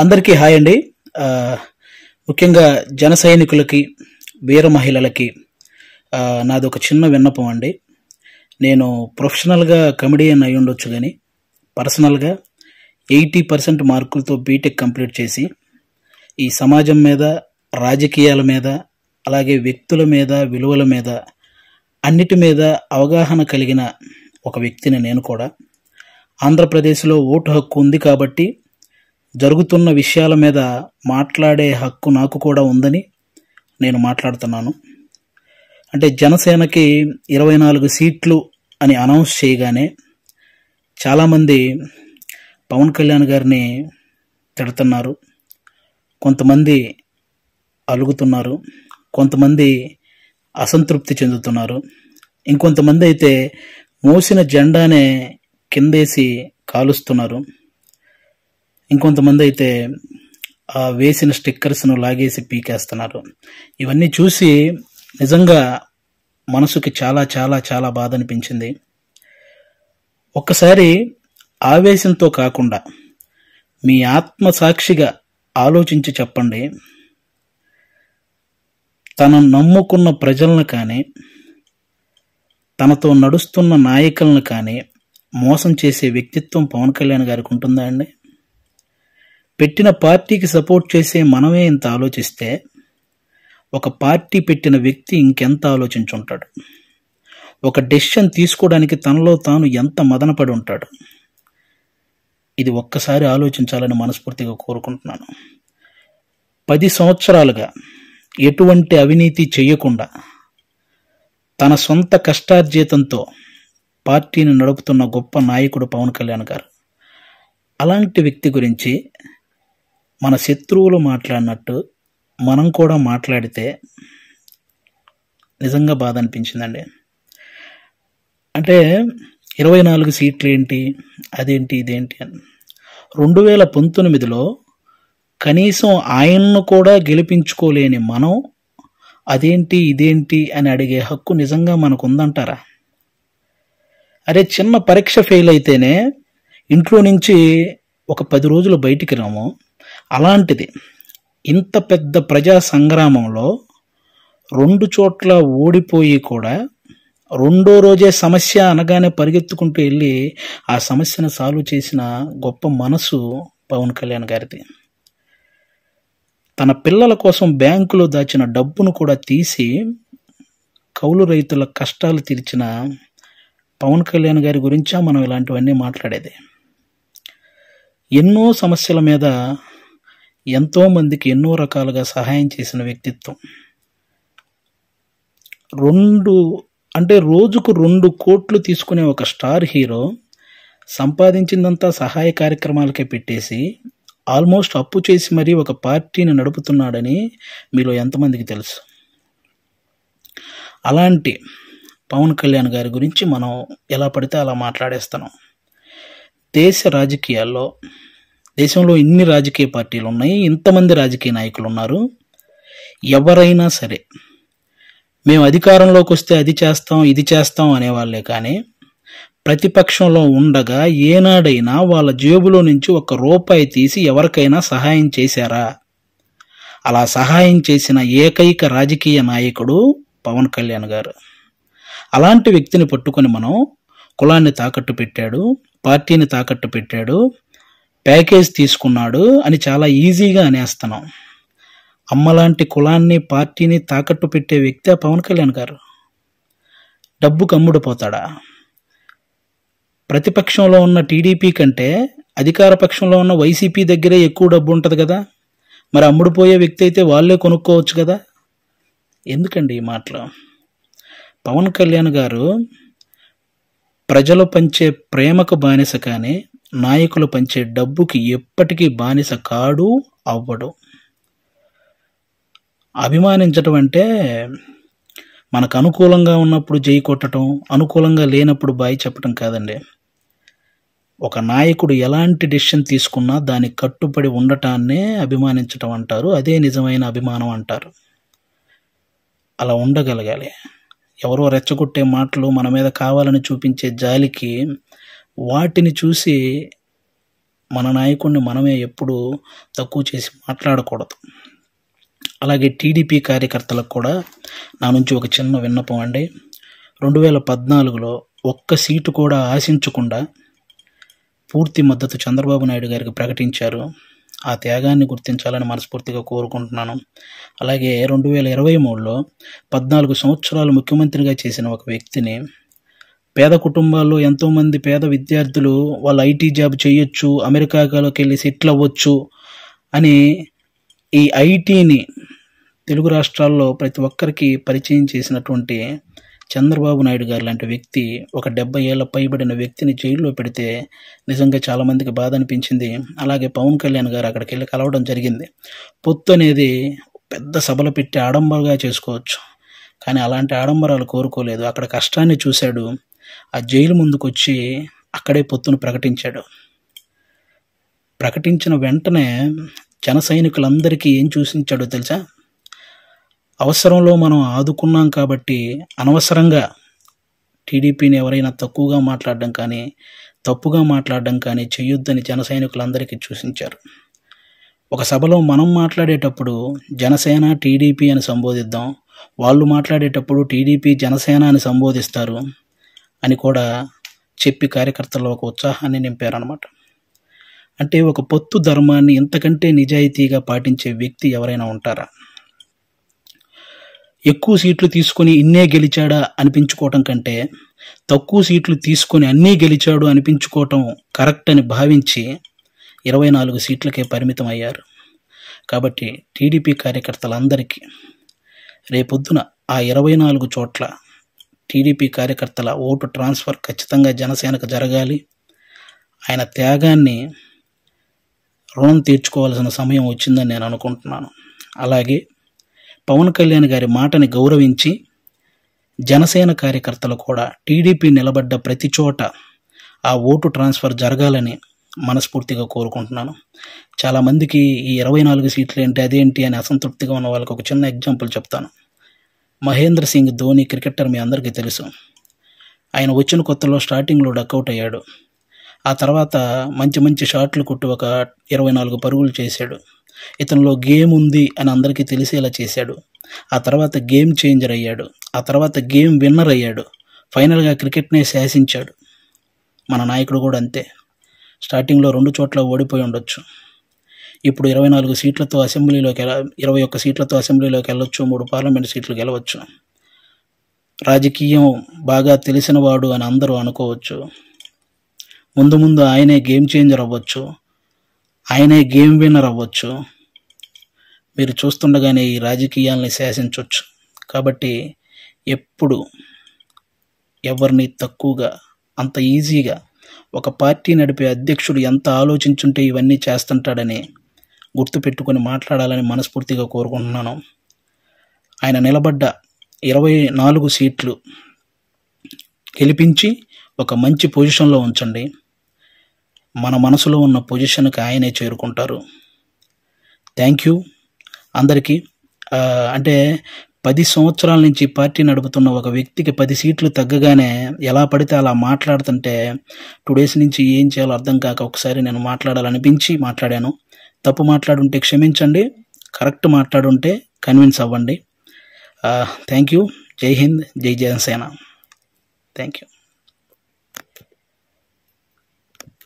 అందరికీ హాయ్ అండి. ఆహ్, ముఖ్యంగా జన సైనికులకి, వీర మహిళలకి నాదొక చిన్న విన్నపం అండి. నేను ప్రొఫెషనల్‌గా కమెడియన్ అయ్యుండొచ్చు గానీ, పర్సనల్‌గా 80% మార్కులతో బీటెక్ కంప్లీట్ చేసి, ఈ సమాజం మీద, రాజకీయాల మీద, అలాగే వ్యక్తుల మీద, విలువల మీద, అన్నిటి మీద అవగాహన కలిగిన ఒక వ్యక్తిని నేను కూడా. ఆంధ్రప్రదేశ్‌లో ఓటు హక్కు ఉంది కాబట్టి జరుగుతున్న విషయాల మీద మాట్లాడే హక్కు నాకు కూడా ఉందని నేను మాట్లాడుతున్నాను. అంటే జనసేనకి 24 సీట్లు అని అనౌన్స్ చేయగానే చాలామంది పవన్ కళ్యాణ్ గారిని తిడుతున్నారు, కొంతమంది అలుగుతున్నారు, కొంతమంది అసంతృప్తి చెందుతున్నారు, ఇంకొంతమంది అయితే మోసిన జెండానే కిందేసి కాలుస్తున్నారు, ఇంకొంతమంది అయితే వేసిన స్టిక్కర్స్ను లాగేసి పీకేస్తున్నారు. ఇవన్నీ చూసి నిజంగా మనసుకి చాలా చాలా చాలా బాధ అనిపించింది. ఒక్కసారి ఆవేశంతో కాకుండా మీ ఆత్మసాక్షిగా ఆలోచించి చెప్పండి, తను నమ్ముకున్న ప్రజలను కానీ, తనతో నడుస్తున్న నాయకులను కానీ మోసం చేసే వ్యక్తిత్వం పవన్ కళ్యాణ్ గారికి ఉంటుందా అండి? పెట్టిన పార్టీకి సపోర్ట్ చేసే మనమే ఇంత ఆలోచిస్తే ఒక పార్టీ పెట్టిన వ్యక్తి ఇంకెంత ఆలోచించుంటాడు? ఒక డెసిషన్ తీసుకోవడానికి తనలో తాను ఎంత మదనపడి ఉంటాడు? ఇది ఒక్కసారి ఆలోచించాలని మనస్ఫూర్తిగా కోరుకుంటున్నాను. 10 సంవత్సరాలుగా ఎటువంటి అవినీతి చేయకుండా తన సొంత కష్టార్జితంతో పార్టీని నడుపుతున్న గొప్ప నాయకుడు పవన్ కళ్యాణ్ గారు. అలాంటి వ్యక్తి గురించి మన శత్రువులు మాట్లాడినట్టు మనం కూడా మాట్లాడితే నిజంగా బాధ అనిపించిందండి. అంటే 24 సీట్లు ఏంటి, అదేంటి, ఇదేంటి అని 2019లో కనీసం ఆయన్ను కూడా గెలిపించుకోలేని మనం అదేంటి, ఇదేంటి అని అడిగే హక్కు నిజంగా మనకు ఉందంటారా? అరే, చిన్న పరీక్ష ఫెయిల్ అయితేనే ఇంట్లో నుంచి ఒక 10 రోజులు బయటికి రాము. అలాంటిది ఇంత పెద్ద ప్రజా సంగ్రామంలో 2 చోట్ల ఓడిపోయి కూడా రెండో రోజే సమస్య అనగానే పరిగెత్తుకుంటూ వెళ్ళి ఆ సమస్యను సాల్వ్ చేసిన గొప్ప మనసు పవన్ కళ్యాణ్ గారిది. తన పిల్లల కోసం బ్యాంకులో దాచిన డబ్బును కూడా తీసి కౌలు రైతుల కష్టాలు తీర్చిన పవన్ కళ్యాణ్ గారి గురించా మనం ఇలాంటివన్నీ మాట్లాడేది? ఎన్నో సమస్యల మీద ఎంతో మందికి ఎన్నో రకాలుగా సహాయం చేసిన వ్యక్తిత్వం. రోజుకు 2 కోట్లు తీసుకునే ఒక స్టార్ హీరో సంపాదించిందంతా సహాయ కార్యక్రమాలకే పెట్టేసి ఆల్మోస్ట్ అప్పు చేసి మరీ ఒక పార్టీని నడుపుతున్నాడని మీలో ఎంతమందికి తెలుసు? అలాంటి పవన్ కళ్యాణ్ గారి గురించి మనం ఎలా పడితే అలా మాట్లాడేస్తున్నాం. దేశ రాజకీయాల్లో, దేశంలో ఇన్ని రాజకీయ పార్టీలు ఉన్నాయి, ఇంతమంది రాజకీయ నాయకులు ఉన్నారు. ఎవరైనా సరే మేము అధికారంలోకి వస్తే అది చేస్తాం, ఇది చేస్తాం అనేవాళ్ళే కానీ ప్రతిపక్షంలో ఉండగా ఏనాడైనా వాళ్ళ జేబులో నుంచి 1 రూపాయి తీసి ఎవరికైనా సహాయం చేశారా? అలా సహాయం చేసిన ఏకైక రాజకీయ నాయకుడు పవన్ కళ్యాణ్ గారు. అలాంటి వ్యక్తిని పట్టుకొని మనం కులాన్ని తాకట్టు పెట్టాడు, పార్టీని తాకట్టు పెట్టాడు, ప్యాకేజ్ తీసుకున్నాడు అని చాలా ఈజీగా అనేస్తున్నాం. అమ్మలాంటి కులాన్ని, పార్టీని తాకట్టు పెట్టే వ్యక్తి పవన్ కళ్యాణ్ గారు. డబ్బుకు అమ్ముడుపోతాడా? ప్రతిపక్షంలో ఉన్న టీడీపీ కంటే అధికార పక్షంలో ఉన్న వైసీపీ దగ్గరే ఎక్కువ డబ్బు ఉంటుంది కదా. మరి అమ్ముడుపోయే వ్యక్తి అయితే వాళ్ళే కొనుక్కోవచ్చు కదా. ఎందుకండి ఈ మాటలు? పవన్ కళ్యాణ్ గారు ప్రజలు పంచే ప్రేమకు బానిస కానీ నాయకులు పంచే డబ్బుకి ఎప్పటికీ బానిస కాడు, అవ్వడు. అభిమానించటం అంటే మనకు అనుకూలంగా ఉన్నప్పుడు జై కొట్టడం, అనుకూలంగా లేనప్పుడు బాయ్ చెప్పడం కాదండి. ఒక నాయకుడు ఎలాంటి డెసిషన్ తీసుకున్నా దానికి కట్టుబడి ఉండటాన్నే అభిమానించటం అంటారు. అదే నిజమైన అభిమానం అంటారు. అలా ఉండగలగాలి. ఎవరో రెచ్చగొట్టే మాటలు, మన మీద కావాలని చూపించే జాలికి వాటిని చూసి మన నాయకుడిని మనమే ఎప్పుడు తక్కువ చేసి మాట్లాడకూడదు. అలాగే టీడీపీ కార్యకర్తలకు కూడా నా నుంచి ఒక చిన్న విన్నపం అండి. 2014లో ఒక్క సీటు కూడా ఆశించకుండా పూర్తి మద్దతు చంద్రబాబు నాయుడు గారికి ప్రకటించారు. ఆ త్యాగాన్ని గుర్తించాలని మనస్ఫూర్తిగా కోరుకుంటున్నాను. అలాగే 2023లో 14 సంవత్సరాలు ముఖ్యమంత్రిగా చేసిన ఒక వ్యక్తిని, పేద కుటుంబాల్లో ఎంతోమంది పేద విద్యార్థులు వాళ్ళు ఐటీ జాబ్ చేయొచ్చు, అమెరికాలోకి వెళ్ళి సెటిల్ అవ్వచ్చు అని ఈ ఐటీని తెలుగు రాష్ట్రాల్లో ప్రతి ఒక్కరికి పరిచయం చేసినటువంటి చంద్రబాబు నాయుడు గారు లాంటి వ్యక్తి ఒక 70 ఏళ్ల పైబడిన వ్యక్తిని జైల్లో పెడితే నిజంగా చాలామందికి బాధ అనిపించింది. అలాగే పవన్ కళ్యాణ్ గారు అక్కడికి వెళ్ళి కలవడం జరిగింది. పొత్తు అనేది పెద్ద సభలు పెట్టి ఆడంబరంగా చేసుకోవచ్చు, కానీ అలాంటి ఆడంబరాలు కోరుకోలేదు. అక్కడ కష్టాన్ని చూశాడు. ఆ జైలు ముందుకు వచ్చి అక్కడే పొత్తును ప్రకటించాడు. ప్రకటించిన వెంటనే జన సైనికులందరికీ ఏం చూసించాడో తెలుసా? అవసరంలో మనం ఆదుకున్నాం కాబట్టి అనవసరంగా టీడీపీని ఎవరైనా తక్కువగా మాట్లాడడం కానీ తప్పుగా మాట్లాడడం కానీ చేయొద్దని జన సైనికులందరికీ చూసించారు. ఒక సభలో మనం మాట్లాడేటప్పుడు జనసేన టీడీపీ అని సంబోధిద్దాం, వాళ్ళు మాట్లాడేటప్పుడు టీడీపీ జనసేన అని సంబోధిస్తారు అని కూడా చెప్పి కార్యకర్తల్లో ఒక ఉత్సాహాన్ని నింపారనమాట. అంటే ఒక పొత్తు ధర్మాన్ని ఇంతకంటే నిజాయితీగా పాటించే వ్యక్తి ఎవరైనా ఉంటారా? ఎక్కువ సీట్లు తీసుకొని ఇన్నే గెలిచాడా అనిపించుకోవటం కంటే తక్కువ సీట్లు తీసుకొని అన్నీ గెలిచాడు అనిపించుకోవటం కరెక్ట్ అని భావించి 24 సీట్లకే పరిమితం అయ్యారు. కాబట్టి టీడీపీ కార్యకర్తలందరికీ రేపొద్దున ఆ 24 చోట్ల టీడీపీ కార్యకర్తల ఓటు ట్రాన్స్ఫర్ ఖచ్చితంగా జనసేనకు జరగాలి. ఆయన త్యాగాన్ని రుణం తీర్చుకోవాల్సిన సమయం వచ్చిందని నేను అనుకుంటున్నాను. అలాగే పవన్ కళ్యాణ్ గారి మాటని గౌరవించి జనసేన కార్యకర్తలు కూడా టీడీపీ నిలబడ్డ ప్రతి చోట ఆ ఓటు ట్రాన్స్ఫర్ జరగాలని మనస్ఫూర్తిగా కోరుకుంటున్నాను. చాలామందికి ఈ 24 సీట్లు ఏంటి అదేంటి అని అసంతృప్తిగా ఉన్న వాళ్ళకి ఒక చిన్న ఎగ్జాంపుల్ చెప్తాను. మహేంద్ర సింగ్ ధోని క్రికెటర్ మీ అందరికీ తెలుసు. ఆయన వచ్చిన కొత్తలో స్టార్టింగ్లో డక్అవుట్ అయ్యాడు. ఆ తర్వాత మంచి మంచి షాట్లు కొట్టి ఒక 24 పరుగులు చేశాడు. ఇతనిలో గేమ్ ఉంది అని అందరికీ తెలిసేలా చేశాడు. ఆ తర్వాత గేమ్ చేంజర్ అయ్యాడు. ఆ తర్వాత గేమ్ విన్నర్ అయ్యాడు. ఫైనల్గా క్రికెట్నే శాసించాడు. మన నాయకుడు కూడా అంతే. స్టార్టింగ్లో 2 చోట్ల ఓడిపోయి ఉండొచ్చు. ఇప్పుడు 24 సీట్లతో అసెంబ్లీలోకి 21 సీట్లతో అసెంబ్లీలోకి వెళ్ళొచ్చు, 3 పార్లమెంట్ సీట్లు గెలవచ్చు. రాజకీయం బాగా తెలిసినవాడు అని అందరూ అనుకోవచ్చు. ముందు ముందు ఆయనే గేమ్ చేంజర్ అవ్వచ్చు, ఆయనే గేమ్ విన్నర్ అవ్వచ్చు. మీరు చూస్తుండగానే ఈ రాజకీయాల్ని శాసించవచ్చు. కాబట్టి ఎప్పుడు ఎవరిని తక్కువగా అంత ఈజీగా ఒక పార్టీ నడిపే అధ్యక్షుడు ఎంత ఆలోచించుంటే ఇవన్నీ చేస్తుంటాడని గుర్తుపెట్టుకొని మాట్లాడాలని మనస్ఫూర్తిగా కోరుకుంటున్నాను. ఆయన నిలబడ్డ 24 సీట్లు గెలిపించి ఒక మంచి పొజిషన్లో ఉంచండి. మన మనసులో ఉన్న పొజిషన్కి ఆయనే చేరుకుంటారు. థ్యాంక్ యూ అందరికీ. అంటే 10 సంవత్సరాల నుంచి పార్టీ నడుపుతున్న ఒక వ్యక్తికి 10 సీట్లు తగ్గగానే ఎలా పడితే అలా మాట్లాడుతుంటే 2 డేస్ నుంచి ఏం చేయాలో అర్థం కాక ఒకసారి నేను మాట్లాడాలనిపించి మాట్లాడాను. తప్పు మాట్లాడుంటే క్షమించండి, కరెక్ట్ మాట్లాడుంటే కన్విన్స్ అవ్వండి. Thank you. జై హింద్, జై జనసేన. Thank you.